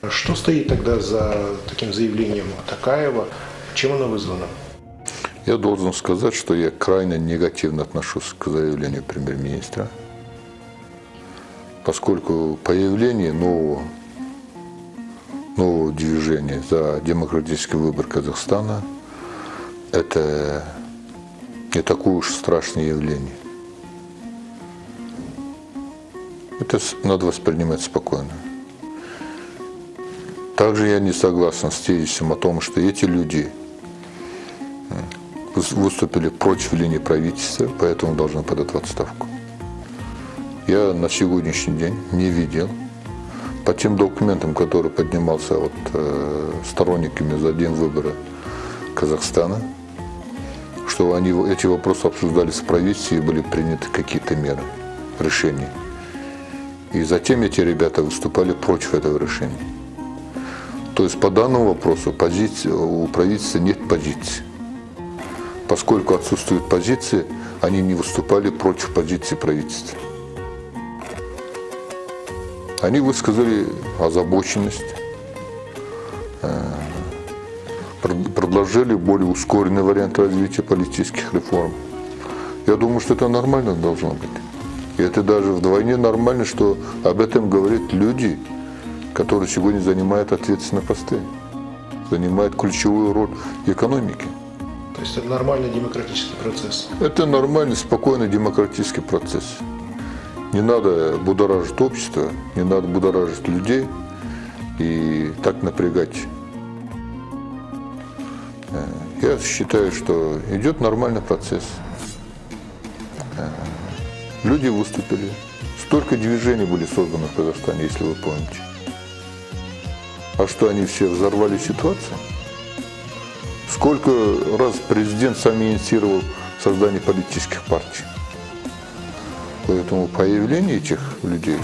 Что стоит тогда за таким заявлением Токаева? Чем оно вызвано? Я должен сказать, что я крайне негативно отношусь к заявлению премьер-министра, поскольку появление нового движения за демократический выбор Казахстана – это не такое уж страшное явление. Это надо воспринимать спокойно. Также я не согласен с тезисом о том, что эти люди выступили против линии правительства, поэтому должны подать в отставку. Я на сегодняшний день не видел по тем документам, которые поднимался сторонниками за день выбора Казахстана, что эти вопросы обсуждались в правительстве и были приняты какие-то меры, решения. И затем эти ребята выступали против этого решения. То есть по данному вопросу у правительства нет позиции. Поскольку отсутствует позиция, они не выступали против позиции правительства. Они высказали озабоченность, предложили более ускоренный вариант развития политических реформ. Я думаю, что это нормально должно быть. И это даже вдвойне нормально, что об этом говорят люди, которые сегодня занимают ответственные посты, занимают ключевую роль в экономике. То есть это нормальный демократический процесс? Это нормальный, спокойный демократический процесс. Не надо будоражить общество, не надо будоражить людей и так напрягать. Я считаю, что идет нормальный процесс. Люди выступили. Столько движений были созданы в Казахстане, если вы помните. А что, они все взорвали ситуацию? Сколько раз президент сам инициировал создание политических партий? Поэтому появление этих людей,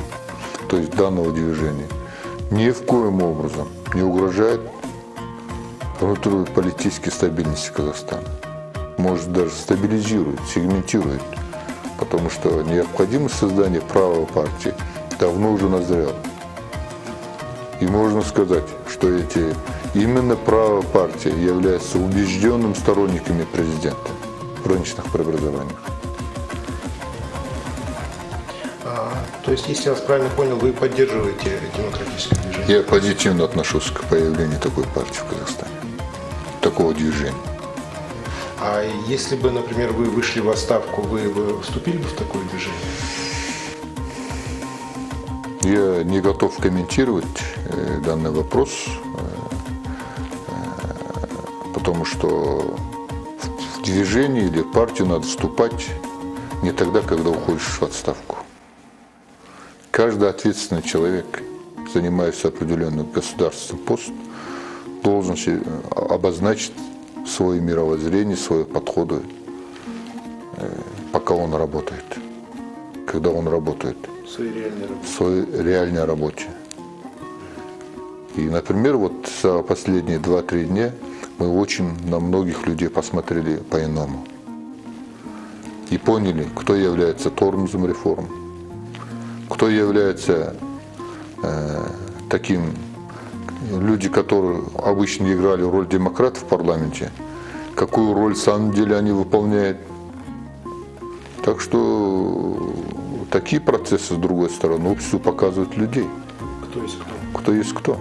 то есть данного движения, ни в коем образом не угрожает внутренней политической стабильности Казахстана. Может, даже стабилизирует, сегментирует, потому что необходимость создания правой партии давно уже назрела. И можно сказать, что именно правая партия является убежденным сторонниками президента в рыночных преобразованиях. То есть, если я вас правильно понял, вы поддерживаете демократическое движение? Я позитивно отношусь к появлению такой партии в Казахстане, такого движения. А если бы, например, вы вышли в отставку, вы бы вступили бы в такое движение? Я не готов комментировать данный вопрос, потому что в движение или в партию надо вступать не тогда, когда уходишь в отставку. Каждый ответственный человек, занимающий определенный государственный пост, должен обозначить свое мировоззрение, свои подходы, пока он работает, когда он работает в своей реальной работе. И, например, вот за последние 2-3 дня мы очень на многих людей посмотрели по-иному и поняли, кто является тормозом реформ, кто является таким люди, которые обычно играли роль демократов в парламенте, какую роль в самом деле они выполняют. Так что такие процессы, с другой стороны, обществу показывают людей. Кто есть кто? Кто есть кто.